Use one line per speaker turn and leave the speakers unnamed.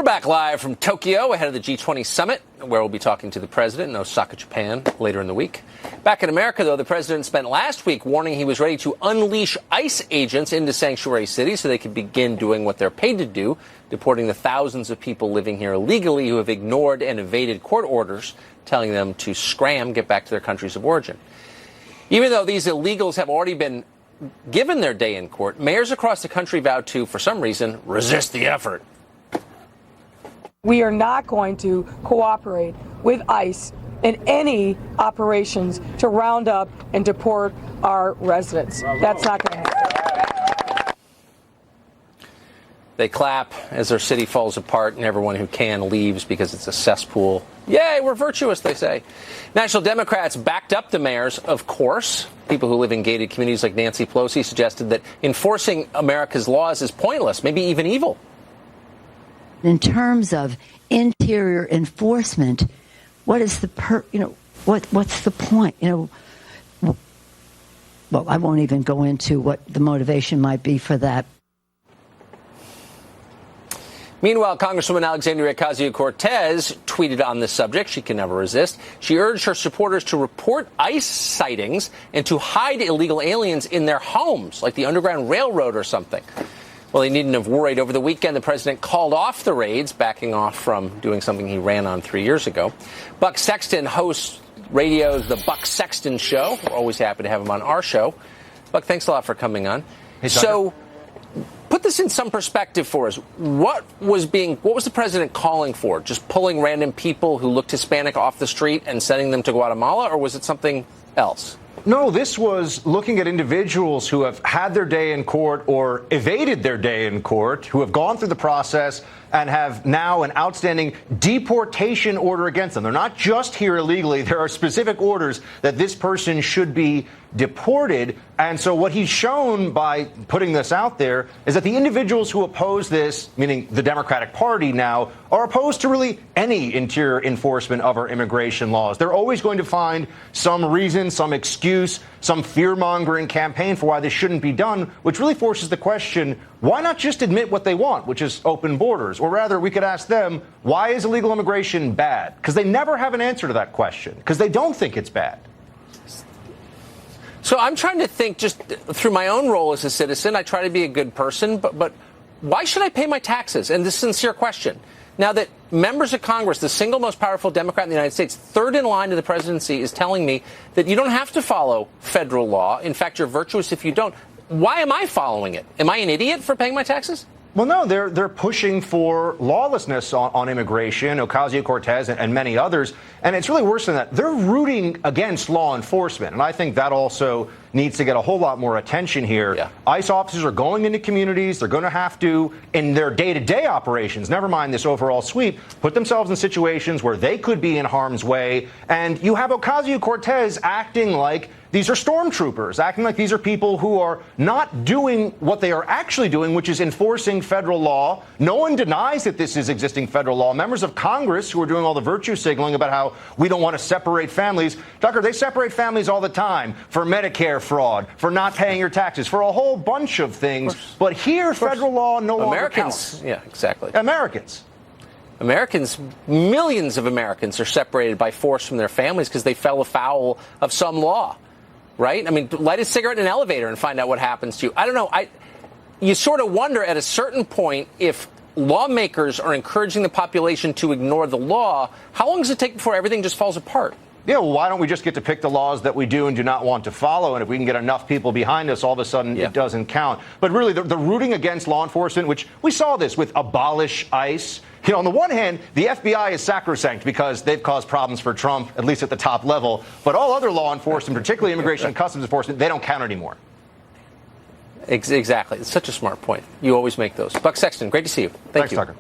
We're back live from Tokyo ahead of the G20 summit, where we'll be talking to the president in Osaka, Japan, later in the week. Back in America, though, the president spent last week warning he was ready to unleash ICE agents into sanctuary cities so they could begin doing what they're paid to do, deporting the thousands of people living here illegally who have ignored and evaded court orders, telling them to get back to their countries of origin. Even though these illegals have already been given their day in court, mayors across the country vowed to, for some reason, resist the effort.
We are not going to cooperate with ICE in any operations to round up and deport our residents. That's not going to happen.
They clap as their city falls apart and everyone who can leaves because it's a cesspool. Yay, we're virtuous, they say. National Democrats backed up the mayors, of course. People who live in gated communities like Nancy Pelosi suggested that enforcing America's laws is pointless, maybe even evil.
In terms of interior enforcement, what is what's the point? Well, I won't even go into what the motivation might be for that.
Meanwhile, Congresswoman Alexandria Ocasio-Cortez tweeted on this subject. She can never resist. She urged her supporters to report ICE sightings and to hide illegal aliens in their homes, like the Underground Railroad or something. Well, he needn't have worried. Over the weekend, the president called off the raids, backing off from doing something he ran on 3 years ago. Buck Sexton hosts radio's The Buck Sexton Show. We're always happy to have him on our show. Buck, thanks a lot for coming on.
Hey,
so, put this in some perspective for us. What was the president calling for? Just pulling random people who looked Hispanic off the street and sending them to Guatemala, or was it something else?
No, this was looking at individuals who have had their day in court or evaded their day in court, who have gone through the process and have now an outstanding deportation order against them. They're not just here illegally. There are specific orders that this person should be deported. And so what he's shown by putting this out there is that the individuals who oppose this, meaning the Democratic Party now, are opposed to really any interior enforcement of our immigration laws. They're always going to find some reason, some excuse, some fear-mongering campaign for why this shouldn't be done, which really forces the question, why not just admit what they want, which is open borders? Or rather, we could ask them, why is illegal immigration bad? Because they never have an answer to that question, because they don't think it's bad.
So I'm trying to think, just through my own role as a citizen, I try to be a good person, but why should I pay my taxes? And this is a sincere question. Now that members of Congress, the single most powerful Democrat in the United States, third in line to the presidency, is telling me that you don't have to follow federal law. In fact, you're virtuous if you don't. Why am I following it? Am I an idiot for paying my taxes?
Well, no, they're pushing for lawlessness on immigration, Ocasio-Cortez and many others. And it's really worse than that. They're rooting against law enforcement. And I think that also needs to get a whole lot more attention here.
Yeah.
ICE officers are going into communities. They're going to have to, in their day-to-day operations, never mind this overall sweep, put themselves in situations where they could be in harm's way. And you have Ocasio-Cortez acting like these are stormtroopers, acting like these are people who are not doing what they are actually doing, which is enforcing federal law. No one denies that this is existing federal law. Members of Congress who are doing all the virtue signaling about how we don't want to separate families. Tucker, they separate families all the time for Medicare fraud, for not paying your taxes, for a whole bunch of things. But here, federal law no longer counts.
Yeah, exactly.
Americans,
millions of Americans are separated by force from their families because they fell afoul of some law. Right? I mean, light a cigarette in an elevator and find out what happens to you. I don't know. You sort of wonder at a certain point if lawmakers are encouraging the population to ignore the law, how long does it take before everything just falls apart?
Yeah, well, why don't we just get to pick the laws that we do and do not want to follow? And if we can get enough people behind us, all of a sudden it doesn't count. But really, the rooting against law enforcement, which we saw this with abolish ICE. You know, on the one hand, the FBI is sacrosanct because they've caused problems for Trump, at least at the top level. But all other law enforcement, particularly immigration and customs enforcement, they don't count anymore.
Exactly. It's such a smart point. You always make those. Buck Sexton, great to see you. Thanks,
Tucker.